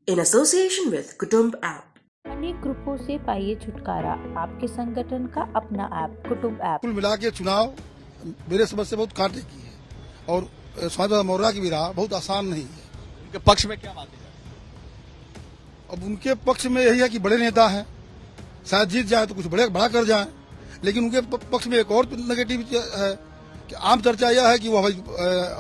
in association with Kutumb app. अनेक ग्रुपों से पाइए छुटकारा, आपके संगठन का अपना ऐप कुटुंब ऐप। कुल मिला के चुनाव मेरे समझ से बहुत कांटे की है और स्वामी मौर्या की भी राह बहुत आसान नहीं है। उनके पक्ष में क्या बातें हैं? अब उनके पक्ष में यही है कि बड़े नेता हैं, शायद जीत जाए तो कुछ बड़ा कर जाए, लेकिन उनके पक्ष में एक और नेगेटिव है कि आम चर्चा यह है कि वो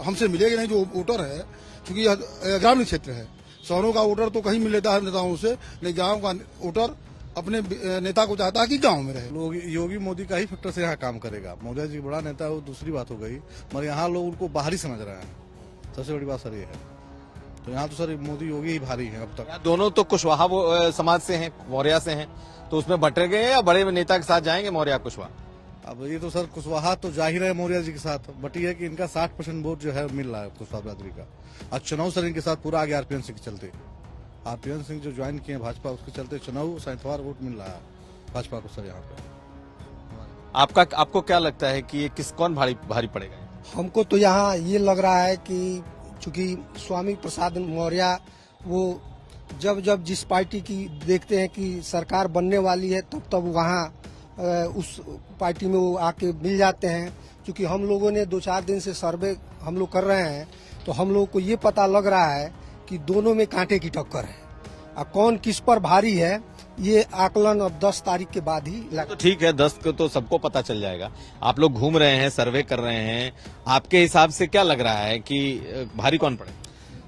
हमसे मिलेगा नहीं जो वोटर है, क्योंकि यह ग्रामीण क्षेत्र है। शहरों का वोटर तो कहीं मिल लेता है नेताओं से, लेकिन गाँव का वोटर अपने नेता को चाहता है कि गांव में रहे। लोग योगी मोदी का ही फैक्टर से यहाँ काम करेगा। मोदी जी बड़ा नेता है वो दूसरी बात हो गई, मगर यहाँ लोग उनको बाहरी समझ रहे हैं। सबसे बड़ी बात सर ये है, तो यहाँ तो सर मोदी योगी ही भारी है अब तक। दोनों तो कुशवाहा समाज से हैं, मौर्या से हैं, तो उसमें बंटे गए या बड़े नेता के साथ जाएंगे मौर्या कुशवाहा? अब ये तो सर कुशवाहा तो जा ही रहे मौर्या जी के साथ, बट ये है कि इनका 60% वोट जो है मिल रहा है कुशवाहा बिरादरी का। आज चुनाव सर इनके साथ पूरा आगे आरपीएन सिंह के चलते, आरपीएन सिंह जो ज्वाइन किए भाजपा उसके चलते चुनाव सैंतवार वोट मिल रहा है भाजपा को सर यहाँ पे। आपको क्या लगता है कि ये कौन भारी पड़ेगा? हमको तो यहाँ ये लग रहा है कि चूंकि स्वामी प्रसाद मौर्य वो जब जिस पार्टी की देखते हैं कि सरकार बनने वाली है तब वहाँ उस पार्टी में वो आके मिल जाते हैं। क्योंकि हम लोगों ने 2-4 दिन से सर्वे हम लोग कर रहे हैं, तो हम लोग को ये पता लग रहा है कि दोनों में कांटे की टक्कर है। और कौन किस पर भारी है ये आकलन अब 10 तारीख के बाद ही लगा। तो ठीक है, 10 को तो सबको पता चल जाएगा। आप लोग घूम रहे हैं, सर्वे कर रहे हैं, आपके हिसाब से क्या लग रहा है कि भारी कौन पड़े?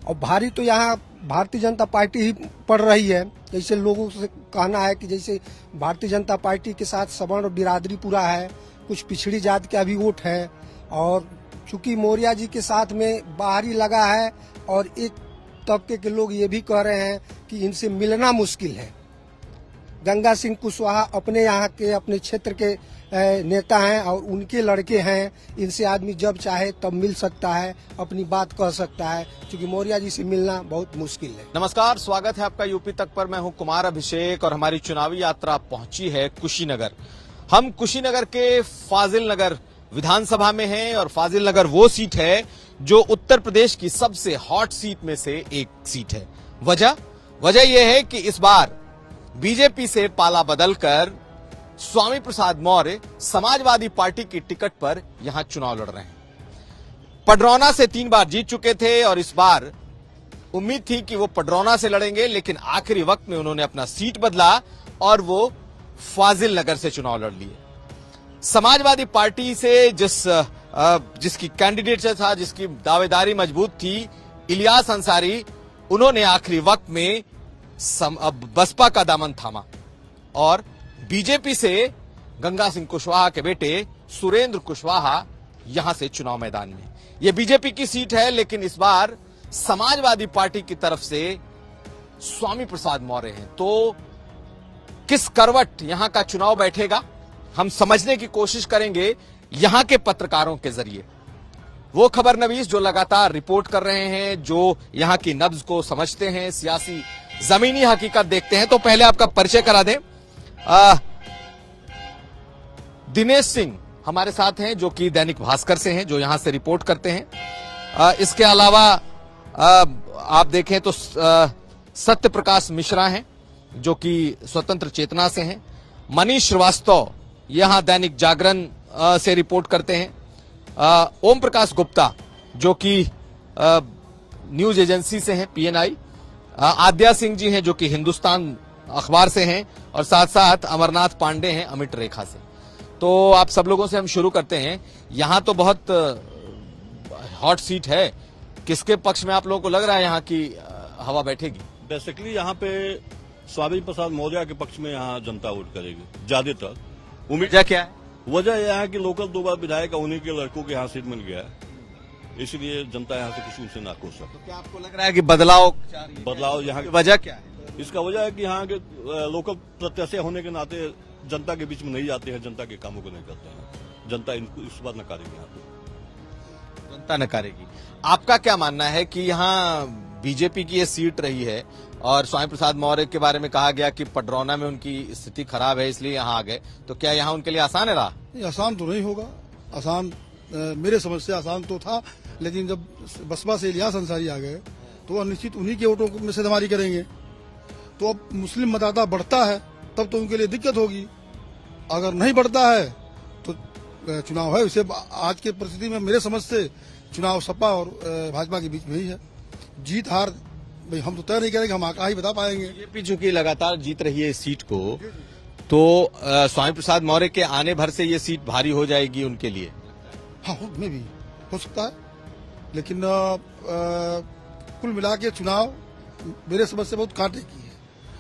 और भारी तो यहाँ भारतीय जनता पार्टी ही पड़ रही है। जैसे लोगों से कहना है कि जैसे भारतीय जनता पार्टी के साथ सवर्ण बिरादरी पूरा है, कुछ पिछड़ी जात का भी वोट है, और चूंकि मौर्या जी के साथ में बाहरी लगा है, और एक तबके के लोग ये भी कह रहे हैं कि इनसे मिलना मुश्किल है। गंगा सिंह कुशवाहा अपने यहाँ के अपने क्षेत्र के नेता हैं और उनके लड़के हैं, इनसे आदमी जब चाहे तब मिल सकता है, अपनी बात कह सकता है, क्योंकि मौर्या जी से मिलना बहुत मुश्किल है। नमस्कार, स्वागत है आपका यूपी तक पर। मैं हूं कुमार अभिषेक और हमारी चुनावी यात्रा पहुंची है कुशीनगर। हम कुशीनगर के फाजिल नगर विधानसभा में हैं और फाजिल नगर वो सीट है जो उत्तर प्रदेश की सबसे हॉट सीट में से एक सीट है। वजह यह है कि इस बार बीजेपी से पाला बदलकर स्वामी प्रसाद मौर्य समाजवादी पार्टी की टिकट पर यहां चुनाव लड़ रहे हैं। पडरौना से 3 बार जीत चुके थे और इस बार उम्मीद थी कि वो पडरौना से लड़ेंगे, लेकिन आखिरी वक्त में उन्होंने अपना सीट बदला और वो फाजिल नगर से चुनाव लड़ लिए। समाजवादी पार्टी से जिसकी कैंडिडेट था, जिसकी दावेदारी मजबूत थी, इलियास अंसारी, उन्होंने आखिरी वक्त में बसपा का दामन थामा और बीजेपी से गंगा सिंह कुशवाहा के बेटे सुरेंद्र कुशवाहा यहां से चुनाव मैदान में। यह बीजेपी की सीट है, लेकिन इस बार समाजवादी पार्टी की तरफ से स्वामी प्रसाद मौर्य हैं। तो किस करवट यहां का चुनाव बैठेगा, हम समझने की कोशिश करेंगे यहां के पत्रकारों के जरिए। वो खबरनवीस जो लगातार रिपोर्ट कर रहे हैं, जो यहां की नब्ज को समझते हैं, सियासी जमीनी हकीकत देखते हैं। तो पहले आपका परिचय करा दें। दिनेश सिंह हमारे साथ हैं, जो कि दैनिक भास्कर से हैं, जो यहां से रिपोर्ट करते हैं। इसके अलावा आप देखें तो सत्य प्रकाश मिश्रा हैं, जो कि स्वतंत्र चेतना से हैं। मनीष श्रीवास्तव यहां दैनिक जागरण से रिपोर्ट करते हैं। ओम प्रकाश गुप्ता, जो कि न्यूज एजेंसी से हैं, पीएनआई। आद्या सिंह जी हैं, जो कि हिंदुस्तान अखबार से हैं, और साथ साथ अमरनाथ पांडे हैं अमिट रेखा से। तो आप सब लोगों से हम शुरू करते हैं। यहां तो बहुत हॉट सीट है, किसके पक्ष में आप लोगों को लग रहा है यहां की हवा बैठेगी? बेसिकली यहाँ पे स्वामी प्रसाद मौर्य के पक्ष में यहाँ जनता वोट करेगी ज्यादातर। वजह क्या है? वजह यह है कि लोकल 2 बार विधायक उन्हीं के लड़कों के यहाँ सीट मिल गया है, इसलिए जनता यहाँ से किसी उनसे नाखुश है। तो क्या आपको लग रहा है कि बदलाव यहाँ की वजह क्या है? इसका वजह है कि यहाँ के लोकल प्रत्याशी होने के नाते जनता के बीच में नहीं जाते हैं, जनता के कामों को नहीं करते हैं। जनता इनको इस बार नकारेगी, यहाँ पे जनता नकारेगी। आपका क्या मानना है कि यहाँ बीजेपी की ये सीट रही है और स्वामी प्रसाद मौर्य के बारे में कहा गया कि पडरौना में उनकी स्थिति खराब है इसलिए यहाँ आ गए, तो क्या यहाँ उनके लिए आसान है रहा? आसान तो नहीं होगा। आसान मेरे समझ से आसान तो था, लेकिन जब बसपा से इलियास अंसारी आ गए तो वह निश्चित उन्हीं के वोटों में से दमारी करेंगे। तो अब मुस्लिम मतदाता बढ़ता है तब तो उनके लिए दिक्कत होगी, अगर नहीं बढ़ता है तो चुनाव है। वैसे आज के परिस्थिति में मेरे समझ से चुनाव सपा और भाजपा के बीच में ही है। जीत हार भाई हम तो तय नहीं करेंगे, हम आका ही बता पाएंगे। बीजेपी चूंकि लगातार जीत रही है इस सीट को, तो स्वामी प्रसाद मौर्य के आने भर से ये सीट भारी हो जाएगी उनके लिए। हाँ, में भी हो सकता है, लेकिन कुल मिला के चुनाव मेरे समझ से बहुत कांटे की है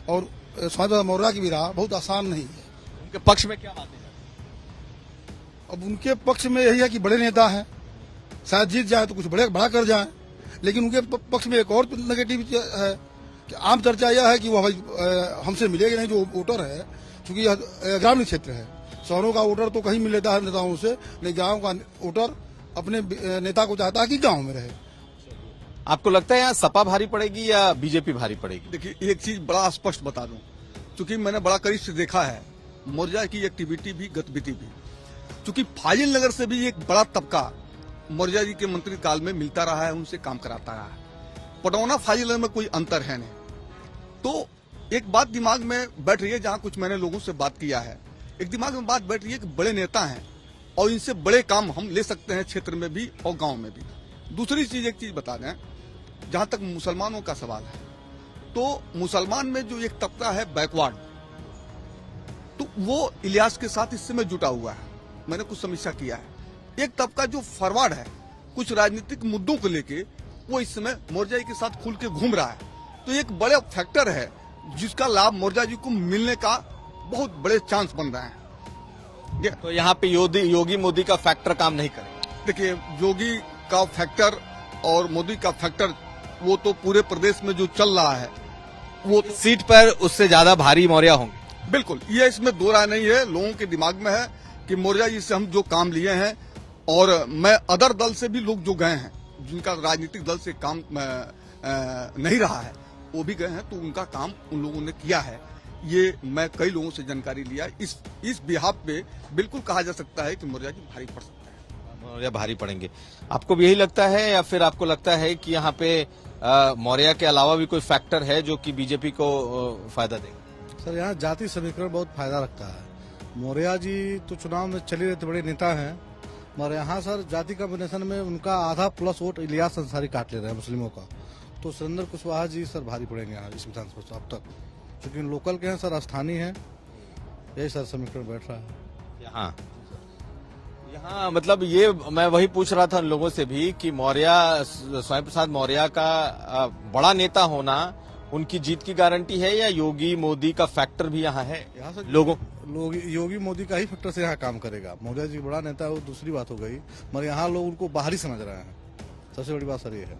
और स्वामी प्रसाद मौर्य की भी राह बहुत आसान नहीं है। उनके पक्ष में क्या बातें हैं? अब उनके पक्ष में यही है कि बड़े नेता हैं, शायद जीत जाए तो कुछ बड़ा कर जाए, लेकिन उनके पक्ष में एक और नेगेटिव है कि आम चर्चा यह है कि वो भाई हमसे मिलेगा नहीं जो वोटर है, क्योंकि यह ग्रामीण क्षेत्र है। शहरों का वोटर तो कहीं मिल लेता है नेताओं से, लेकिन गाँव का वोटर अपने नेता को चाहता है कि गाँव में रहे। आपको लगता है यहाँ सपा भारी पड़ेगी या बीजेपी भारी पड़ेगी? देखिए, एक चीज बड़ा स्पष्ट बता दूं, क्योंकि मैंने बड़ा करीब से देखा है मौर्या की एक्टिविटी भी, गतिविधि भी। क्योंकि फाजिल नगर से भी एक बड़ा तबका मौर्या जी के मंत्री काल में मिलता रहा है, उनसे काम कराता रहा है। पटौना फाजिल नगर में कोई अंतर है नहीं। तो एक बात दिमाग में बैठ रही है, जहां कुछ मैंने लोगों से बात किया है, एक दिमाग में बात बैठ रही है कि बड़े नेता हैं और इनसे बड़े काम हम ले सकते हैं, क्षेत्र में भी और गांव में भी। दूसरी चीज, एक चीज बता दें, जहां तक मुसलमानों का सवाल है, तो मुसलमान में जो एक तबका है बैकवर्ड, तो वो इलियास के साथ इस समय जुटा हुआ है। मैंने कुछ समीक्षा किया है। एक तबका जो फॉरवर्ड है, कुछ राजनीतिक मुद्दों को लेके, वो इस समय मौर्या जी के साथ खुल के घूम रहा है। तो एक बड़ा फैक्टर है जिसका लाभ मौर्या जी को मिलने का बहुत बड़े चांस बन रहे हैं। तो यहाँ पे योगी मोदी का फैक्टर काम नहीं करेगा? देखिए, योगी का फैक्टर और मोदी का फैक्टर वो तो पूरे प्रदेश में जो चल रहा है, वो सीट पर उससे ज्यादा भारी मौर्य होंगे। बिल्कुल, ये इसमें दो राय नहीं है। लोगों के दिमाग में है कि मौर्या जी से हम जो काम लिए हैं, और मैं अदर दल से भी लोग जो गए हैं, जिनका राजनीतिक दल से काम नहीं रहा है, वो भी गए हैं, तो उनका काम उन लोगों ने किया है। ये मैं कई लोगों से जानकारी लिया। इस बिहाफ पे बिल्कुल कहा जा सकता है कि मौर्या जी भारी पड़ सकता है। मौर्य भारी पड़ेंगे। आपको भी यही लगता है या फिर आपको लगता है कि यहाँ पे मौर्य के अलावा भी कोई फैक्टर है जो कि बीजेपी को फायदा देगा? सर, यहाँ जाति समीकरण बहुत फायदा रखता है। मौर्या जी तो चुनाव में चले रहते बड़े नेता हैं, मगर यहाँ सर जाति कॉम्बिनेशन में उनका आधा प्लस वोट इलियास अंसारी काट ले रहे हैं मुस्लिमों का। तो सुरेंद्र कुशवाहा जी सर भारी पड़ेंगे यहाँ इस विधानसभा से अब तक, क्योंकि लोकल के हैं सर, स्थानीय हैं। यही सर समीकरण बैठ रहा है यहाँ मतलब ये मैं वही पूछ रहा था उन लोगों से भी कि स्वामी प्रसाद मौर्य का बड़ा नेता होना उनकी जीत की गारंटी है या योगी मोदी का फैक्टर भी यहाँ है? यहाँ सर लोग योगी मोदी का ही फैक्टर से यहाँ काम करेगा। मौर्या जी बड़ा नेता है, वो दूसरी बात हो गई, मगर यहाँ लोग उनको बाहरी समझ रहे हैं। सबसे बड़ी बात सर ये है।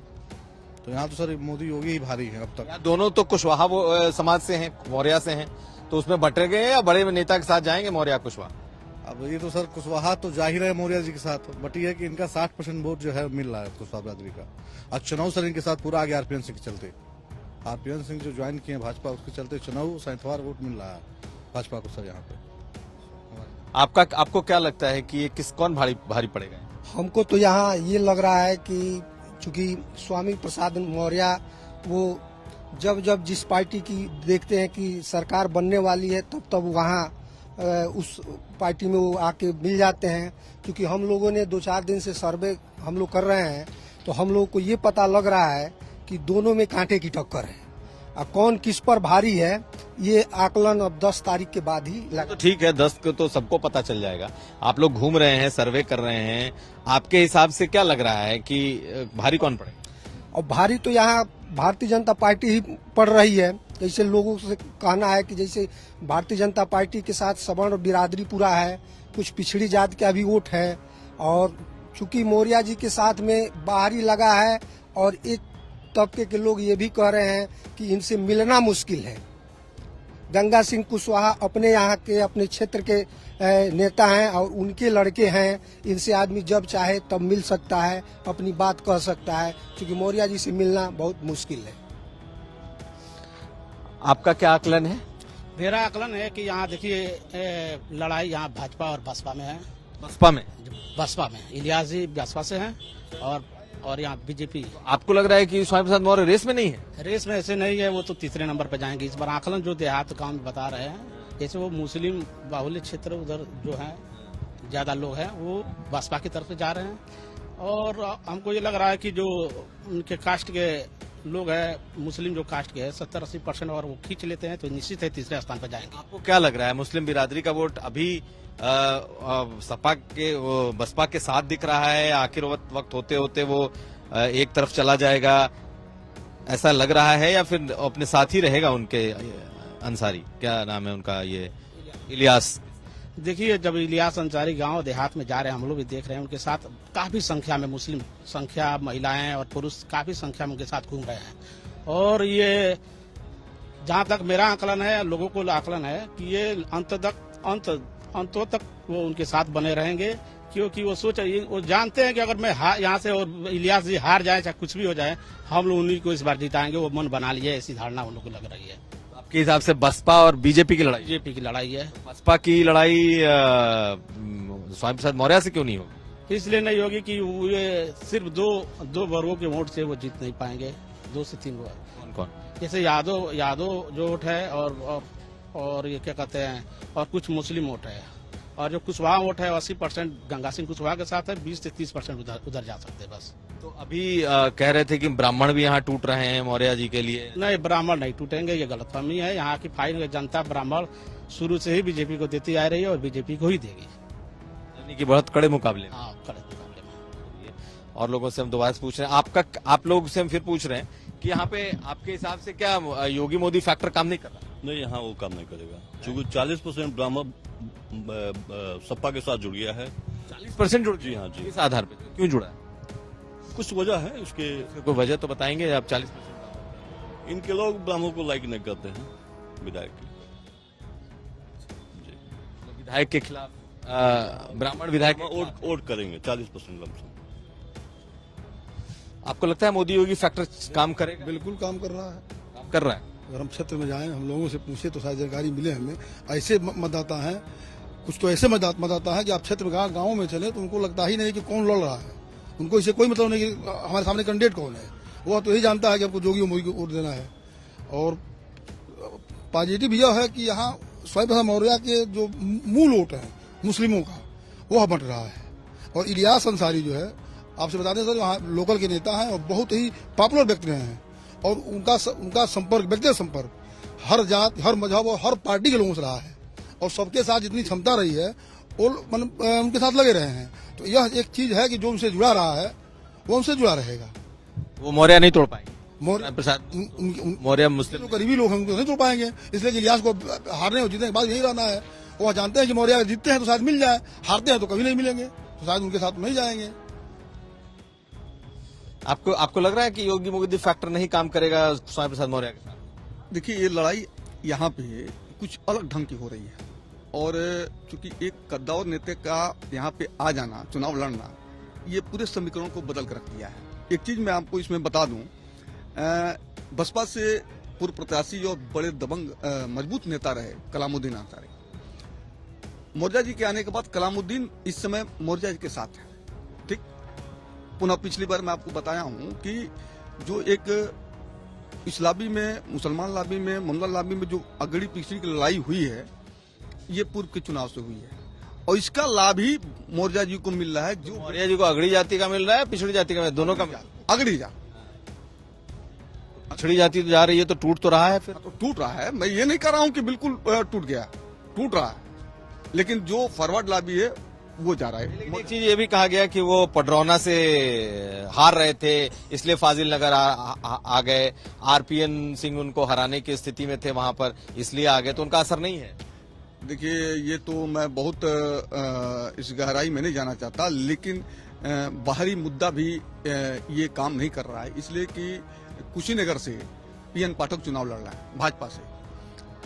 तो यहाँ तो सर मोदी योगी ही भारी है अब तक। दोनों तो कुशवाहा समाज से हैं, मौर्य से हैं, तो उसमें बटे गए या बड़े नेता के साथ जाएंगे मौर्य कुशवाहा? अब ये तो सर कुशवाहा तो जाहिर है मौर्य जी के साथ, बट ये है कि इनका 60% वोट जो है मिल रहा है कुशवाहा बिरादरी का। आज चुनाव सर इनके साथ पूरा आगे आरपीएन सिंह के चलते, आरपीएन सिंह जो ज्वाइन किए भाजपा, उसके चलते चुनाव सैंतवार वोट मिल रहा है भाजपा को सर यहाँ पे। आपको क्या लगता है कि ये कौन भारी पड़ेगा? हमको तो यहाँ ये लग रहा है कि चूंकि स्वामी प्रसाद मौर्य वो जब जिस पार्टी की देखते हैं कि सरकार बनने वाली है, तब वहाँ उस पार्टी में वो आके मिल जाते हैं। क्योंकि हम लोगों ने 2-4 दिन से सर्वे हम लोग कर रहे हैं, तो हम लोग को ये पता लग रहा है कि दोनों में कांटे की टक्कर है। अब कौन किस पर भारी है, ये आकलन अब 10 तारीख के बाद ही लगा। तो ठीक है, 10 को तो सबको पता चल जाएगा। आप लोग घूम रहे हैं, सर्वे कर रहे हैं, आपके हिसाब से क्या लग रहा है कि भारी कौन पड़ेगा? और भारी तो यहाँ भारतीय जनता पार्टी ही पड़ रही है। जैसे लोगों से कहना है कि जैसे भारतीय जनता पार्टी के साथ सवर्ण बिरादरी पूरा है, कुछ पिछड़ी जात का भी वोट है, और चूंकि मौर्य जी के साथ में बाहरी लगा है, और एक तबके के लोग ये भी कह रहे हैं कि इनसे मिलना मुश्किल है। गंगा सिंह कुशवाहा अपने यहाँ के अपने क्षेत्र के नेता हैं और उनके लड़के हैं। इनसे आदमी जब चाहे तब मिल सकता है, अपनी बात कह सकता है, क्योंकि मौर्य जी से मिलना बहुत मुश्किल है। आपका क्या आकलन है? मेरा आकलन है कि यहाँ देखिए लड़ाई यहाँ भाजपा और बसपा में है। बसपा में इलियास जी बसपा से हैं और और यहाँ बीजेपी। आपको लग रहा है कि स्वामी प्रसाद मौर्य रेस में नहीं है? रेस में ऐसे नहीं है, वो तो तीसरे नंबर पर जाएंगे इस बार। आकलन जो देहात गाँव में बता रहे हैं, जैसे वो मुस्लिम बाहुल्य क्षेत्र उधर जो है ज्यादा लोग हैं, वो बसपा की तरफ से जा रहे हैं। और हमको ये लग रहा है कि जो उनके कास्ट के लोग हैं, मुस्लिम जो कास्ट के हैं 70-80% और वो खींच लेते हैं, तो निश्चित है तीसरे स्थान पर जाएंगे। आपको क्या लग रहा है, मुस्लिम बिरादरी का वोट अभी सपा के बसपा के साथ दिख रहा है, आखिर वक्त होते होते वो एक तरफ चला जाएगा, ऐसा लग रहा है, या फिर अपने साथ ही रहेगा उनके अंसारी, क्या नाम है उनका, ये इलियास? देखिए, जब इलियास अंसारी गांव देहात में जा रहे हैं, हम लोग भी देख रहे हैं, उनके साथ काफी संख्या में मुस्लिम संख्या, महिलाएं और पुरुष काफी संख्या में उनके साथ घूम रहे हैं। और ये जहां तक मेरा आकलन है, लोगों को आकलन है कि ये अंतों तक वो उनके साथ बने रहेंगे, क्योंकि वो जानते हैं कि अगर मैं यहाँ से और इलियास जी हार जाए, चाहे कुछ भी हो जाए, हम लोग उन्हीं को इस बार जिताएंगे। वो मन बना लिए, ऐसी धारणा उन लोगों को लग रही है। आपके हिसाब से बसपा और बीजेपी की लड़ाई? बीजेपी की लड़ाई है। बसपा की लड़ाई स्वामी प्रसाद मौर्य से क्यों नहीं होगी? इसलिए नहीं होगी कि ये सिर्फ दो वर्गों के वोट से वो जीत नहीं पाएंगे, 2 से 3 वर्ग। कौन कौन? जैसे यादव जो वोट है, और ये क्या कहते हैं, और कुछ मुस्लिम वोट है, और जो कुशवाहा वोट है 80% गंगा सिंह कुशवाहा के साथ है, 20 से 30% उधर जा सकते हैं बस। तो अभी कह रहे थे कि ब्राह्मण भी यहाँ टूट रहे हैं मौर्य जी के लिए। नहीं, ब्राह्मण नहीं टूटेंगे, ये गलतफहमी है। यहाँ की फाइल जनता ब्राह्मण शुरू से ही बीजेपी को देती आ रही है और बीजेपी को ही देगी, यानी कि बहुत कड़े मुकाबले। हाँ, कड़े मुकाबले में। और लोगों से हम दोबारा से पूछ रहे हैं, आप लोग से हम फिर पूछ रहे हैं कि यहाँ पे आपके हिसाब से क्या योगी मोदी फैक्टर काम नहीं कर रहा? नहीं, यहाँ वो काम नहीं करेगा, क्योंकि 40% ब्राह्मण सपा के साथ जुड़ गया है। 40% जुड़? जी हाँ जी। इस आधार पे क्यों जुड़ा है? कुछ वजह है इसके, कोई वजह तो बताएंगे आप? 40% इनके लोग ब्राह्मणों को लाइक नहीं करते हैं, विधायक के। जी, विधायक के खिलाफ ब्राह्मण विधायक वोट करेंगे 40% लमसम। आपको लगता है मोदी योगी फैक्टर काम करेगा? बिल्कुल काम कर रहा है। काम कर रहा है। अगर हम क्षेत्र में जाएं, हम लोगों से पूछे तो शायद जानकारी मिले हमें। ऐसे मतदाता हैं, कुछ तो ऐसे मतदाता है कि आप क्षेत्र में गाँव में चले तो उनको लगता ही नहीं कि कौन लड़ रहा है, उनको इससे कोई मतलब नहीं कि हमारे सामने कैंडिडेट कौन है। वो तो यही जानता है कि हमको जोगी और मोदी को वोट देना है। और पॉजिटिव यह है कि यहाँ स्वामी प्रसाद मौर्य के जो मूल वोट है मुस्लिमों का, वो बंट रहा है। और इलियास अंसारी जो है, आपसे बता दें सर, वहाँ लोकल के नेता हैं और बहुत ही पॉपुलर व्यक्ति रहे हैं। और उनका संपर्क, व्यक्तिगत संपर्क हर जात, हर मजहब और हर पार्टी के लोगों से रहा है। और सबके साथ जितनी क्षमता रही है वो उनके साथ लगे रहे हैं। तो यह एक चीज है कि जो उनसे जुड़ा रहा है वो उनसे जुड़ा रहेगा। वो मौर्य नहीं तोड़ पाएंगे। प्रसाद मौर्य मुस्लिम जो करीबी लोग हैं उनको नहीं तोड़ पाएंगे। इसलिए कि इलियास को हारने और जीतने के बाद यही रहना है। वो जानते हैं कि मौर्य जीतते हैं तो शायद मिल जाए, हारते हैं तो कभी नहीं मिलेंगे, तो शायद उनके साथ नहीं जाएंगे। आपको लग रहा है कि योगी मोदी फैक्टर नहीं काम करेगा स्वामी प्रसाद मौर्य के साथ? देखिए, ये लड़ाई यहाँ पे कुछ अलग ढंग की हो रही है। और चूंकि एक कद्दावर नेता का यहाँ पे आ जाना, चुनाव लड़ना, ये पूरे समीकरणों को बदल कर रख दिया है। एक चीज मैं आपको इसमें बता दूं, बसपा से पूर्व प्रत्याशी और बड़े दबंग मजबूत नेता रहे कलामुद्दीन अंसारी। मौर्य जी के आने के बाद कलामुद्दीन इस समय मौर्य जी के साथ है। ठीक, पुनः पिछली बार मैं आपको बताया हूं कि जो एक इस लॉबी में, मुसलमान लॉबी में, मुल्ला लॉबी में जो अगड़ी पिछड़ी की लड़ाई हुई है, ये पूर्व के चुनाव से हुई है। और इसका लाभ ही मौर्य जी को मिल रहा है। जो मौर्य जी को अगड़ी जाति का मिल रहा है, पिछड़ी जाति का, दोनों का? अगड़ी जा पिछड़ी जाति तो जा रही है, तो टूट तो रहा है। फिर तो टूट रहा है, मैं ये नहीं कह रहा हूं कि बिल्कुल टूट गया, टूट रहा है, लेकिन जो फॉरवर्ड लॉबी है वो जा रहा है। एक चीज ये भी कहा गया कि वो पडरौना से हार रहे थे, इसलिए फाजिल नगर आ गए। आरपीएन सिंह उनको हराने की स्थिति में थे वहां पर, इसलिए आ गए, तो उनका असर नहीं है। देखिए, ये तो मैं बहुत इस गहराई में नहीं जाना चाहता, लेकिन बाहरी मुद्दा भी ये काम नहीं कर रहा है। इसलिए कि कुशीनगर से पीएन पाठक चुनाव लड़ रहा है भाजपा से,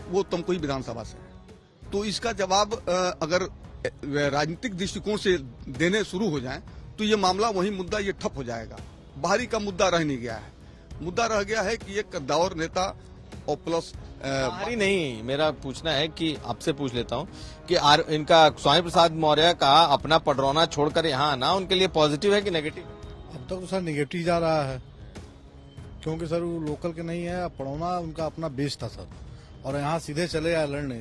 वो तमकुही विधानसभा से। तो इसका जवाब अगर राजनीतिक दृष्टिकोण से देने शुरू हो जाएं तो ये मामला, वही मुद्दा ये ठप हो जाएगा। बाहरी का मुद्दा रह नहीं गया है। मुद्दा रह गया है कि एक कद्दावर नेता और प्लस बाहरी नहीं। मेरा पूछना है कि आपसे पूछ लेता हूं कि इनका स्वामी प्रसाद मौर्य का अपना पडरौना छोड़कर यहाँ आना उनके लिए पॉजिटिव है कि नेगेटिव? अब तक तो सर निगेटिव जा रहा है, क्योंकि सर वो लोकल के नहीं है। पड़ौना उनका अपना बेस था सर, और यहाँ सीधे चले आए लड़ने।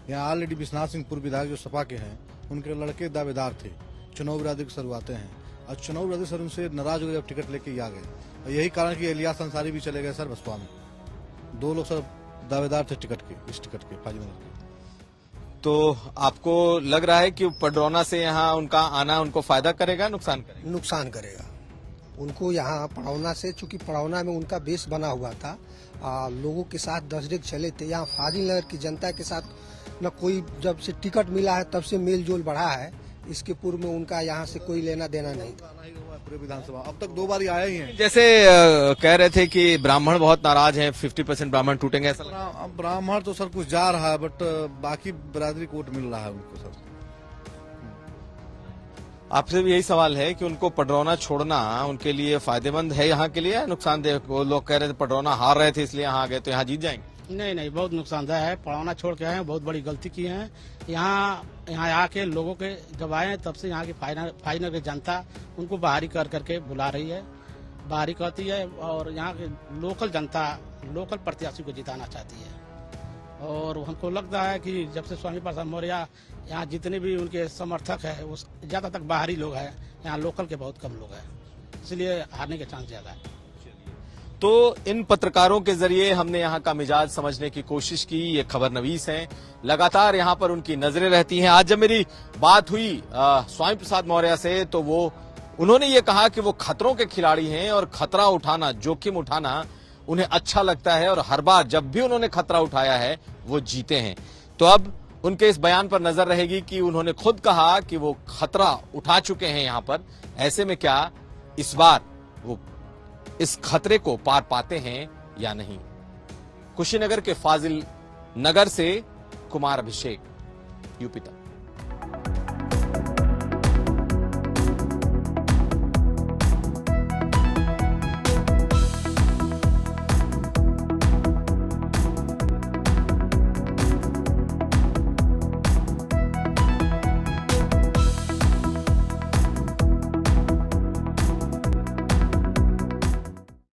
यहाँ ऑलरेडी विश्वनाथ सिंह पूर्व विधायक जो सपा के हैं, उनके लड़के दावेदार थे, चुनाव बिरादरी के शुरुआते हैं, और चुनाव बिरादरी सर उनसे नाराज हो गए, जब टिकट लेके आ गए। और यही कारण कि इलियास अंसारी भी चले गए सर बसपा में। 2 लोग सर दावेदार थे टिकट के, इस टिकट के फाजिल नगर के। तो आपको लग रहा है कि पडरौना से यहाँ उनका आना उनको फायदा करेगा, नुकसान करेगा? नुकसान करेगा उनको। यहाँ पड़ौना से, चूंकि पड़ौना में उनका बेस बना हुआ था, लोगों के साथ दसडेक चले थे। यहाँ फाजिल नगर की जनता के साथ न कोई, जब से टिकट मिला है तब से मेल जोल बढ़ा है। इसके पूर्व में उनका यहाँ से कोई लेना देना नहीं था। पूरे विधानसभा अब तक 2 बार आए ही हैं। जैसे कह रहे थे कि ब्राह्मण बहुत नाराज हैं, 50% ब्राह्मण टूटेंगे, ऐसा लग रहा है? अब ब्राह्मण तो सर कुछ जा रहा है, बट बाकी बिरादरी को वोट मिल रहा है उनको सर। आपसे भी यही सवाल है कि उनको पडरौना छोड़ना उनके लिए फायदेमंद है यहाँ के लिए या नुकसानदेह? वो लोग कह रहे थे पडरौना हार रहे थे इसलिए यहाँ आ गए, तो यहाँ जीत जाएंगे। नहीं, बहुत नुकसानदायक है। पड़ौना छोड़ के आए हैं, बहुत बड़ी गलती की है। यहाँ आके लोगों के जब आए तब से यहाँ की फाइनल की जनता उनको बाहरी कर करके बुला रही है, बाहरी करती है, और यहाँ की लोकल जनता लोकल प्रत्याशी को जिताना चाहती है। और हमको लगता है कि जब से स्वामी प्रसाद मौर्य यहाँ जितने भी उनके समर्थक है वो ज्यादातर बाहरी लोग हैं, यहाँ लोकल के बहुत कम लोग हैं, इसलिए हारने के चांस ज्यादा है। तो इन पत्रकारों के जरिए हमने यहाँ का मिजाज समझने की कोशिश की। ये खबरनवीस हैं, लगातार यहाँ पर उनकी नजरें रहती हैं। आज जब मेरी बात हुई स्वामी प्रसाद मौर्य से, तो उन्होंने ये कहा कि वो खतरों के खिलाड़ी हैं और खतरा उठाना, जोखिम उठाना उन्हें अच्छा लगता है, और हर बार जब भी उन्होंने खतरा उठाया है वो जीते हैं। तो अब उनके इस बयान पर नजर रहेगी कि उन्होंने खुद कहा कि वो खतरा उठा चुके हैं यहाँ पर, ऐसे में क्या इस बार वो इस खतरे को पार पाते हैं या नहीं। कुशीनगर के फाजिल नगर से कुमार अभिषेक, यूपी तक।